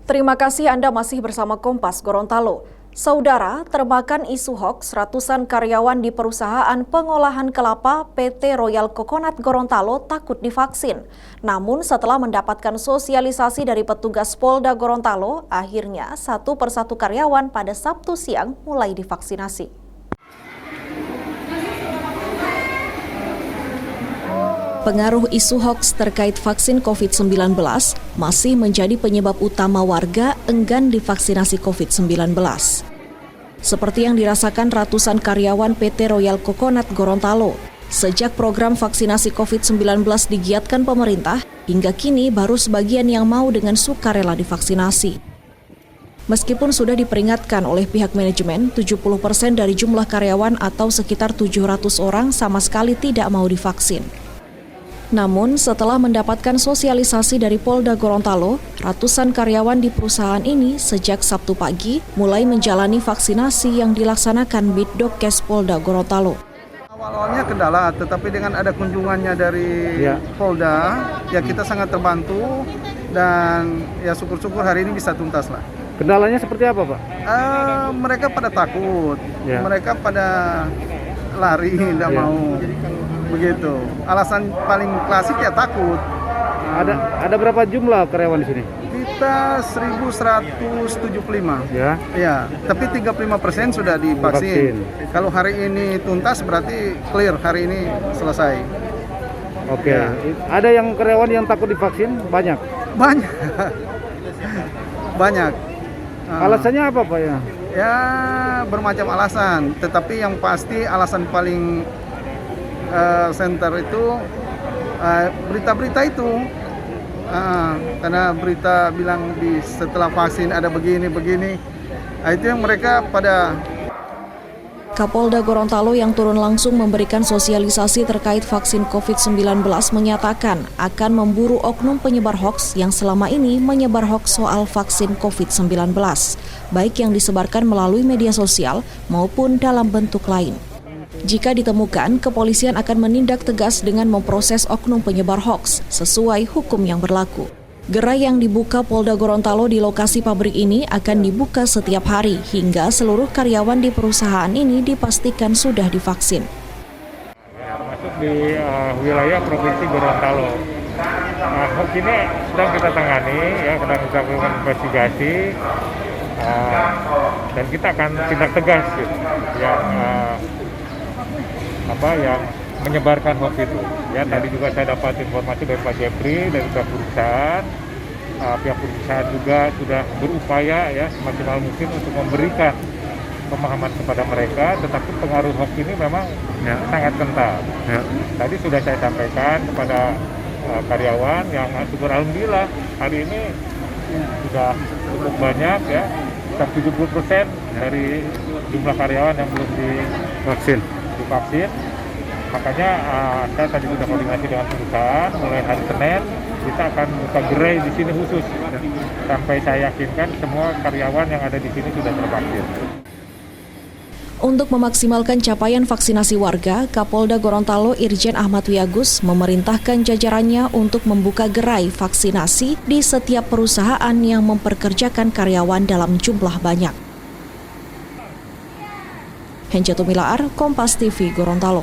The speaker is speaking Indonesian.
Terima kasih Anda masih bersama Kompas Gorontalo. Saudara, termakan isu hoaks ratusan karyawan di perusahaan pengolahan kelapa PT Royal Coconut Gorontalo takut divaksin. Namun setelah mendapatkan sosialisasi dari petugas Polda Gorontalo, akhirnya satu persatu karyawan pada Sabtu siang mulai divaksinasi. Pengaruh isu hoaks terkait vaksin COVID-19 masih menjadi penyebab utama warga enggan divaksinasi COVID-19. Seperti yang dirasakan ratusan karyawan PT Royal Coconut Gorontalo. Sejak program vaksinasi COVID-19 digiatkan pemerintah, hingga kini baru sebagian yang mau dengan sukarela divaksinasi. Meskipun sudah diperingatkan oleh pihak manajemen, 70% dari jumlah karyawan atau sekitar 700 orang sama sekali tidak mau divaksin. Namun, setelah mendapatkan sosialisasi dari Polda Gorontalo, ratusan karyawan di perusahaan ini sejak Sabtu pagi mulai menjalani vaksinasi yang dilaksanakan Bitdokes Polda Gorontalo. Awalnya kendala, tetapi dengan ada kunjungannya dari Polda, ya kita sangat terbantu dan ya syukur-syukur hari ini bisa tuntas lah. Kendalanya seperti apa, Pak? Mereka pada takut, mereka pada lari, tidak mau. Begitu. Alasan paling klasik ya takut. Ada berapa jumlah karyawan di sini? Kita 1.175. Ya. Ya, tapi 35% sudah divaksin. Kalau hari ini tuntas berarti clear, hari ini selesai. Oke. Ya. Ada yang karyawan yang takut divaksin? Banyak. Banyak. Banyak. Alasannya apa, Pak ya? Ya, bermacam alasan, tetapi yang pasti alasan paling center itu berita-berita itu karena berita bilang setelah vaksin ada begini itu yang mereka pada. Kapolda Gorontalo yang turun langsung memberikan sosialisasi terkait vaksin COVID-19 menyatakan akan memburu oknum penyebar hoaks yang selama ini menyebar hoaks soal vaksin COVID-19, baik yang disebarkan melalui media sosial maupun dalam bentuk lain. Jika ditemukan, kepolisian akan menindak tegas dengan memproses oknum penyebar hoaks sesuai hukum yang berlaku. Gerai yang dibuka Polda Gorontalo di lokasi pabrik ini akan dibuka setiap hari hingga seluruh karyawan di perusahaan ini dipastikan sudah divaksin. Termasuk di wilayah Provinsi Gorontalo. Hoaks ini sedang kita tangani, sedang kita lakukan investigasi, dan kita akan tindak tegas yang menyebarkan hoax itu. Tadi juga saya dapat informasi dari Pak Jepri dari pihak perusahaan juga sudah berupaya semaksimal mungkin untuk memberikan pemahaman kepada mereka, tetapi pengaruh hoax ini memang sangat kental. Tadi sudah saya sampaikan kepada karyawan yang syukur alhamdulillah hari ini sudah cukup banyak sekitar 70% dari jumlah karyawan yang belum divaksin. Makanya saya tadi sudah koordinasi dengan perusahaan, mulai hari Senin kita akan buka gerai di sini khusus sampai saya yakinkan semua karyawan yang ada di sini sudah tervaksin. Untuk memaksimalkan capaian vaksinasi warga, Kapolda Gorontalo Irjen Ahmad Wiagus memerintahkan jajarannya untuk membuka gerai vaksinasi di setiap perusahaan yang memperkerjakan karyawan dalam jumlah banyak. Henca Tumilaar, Kompas TV Gorontalo.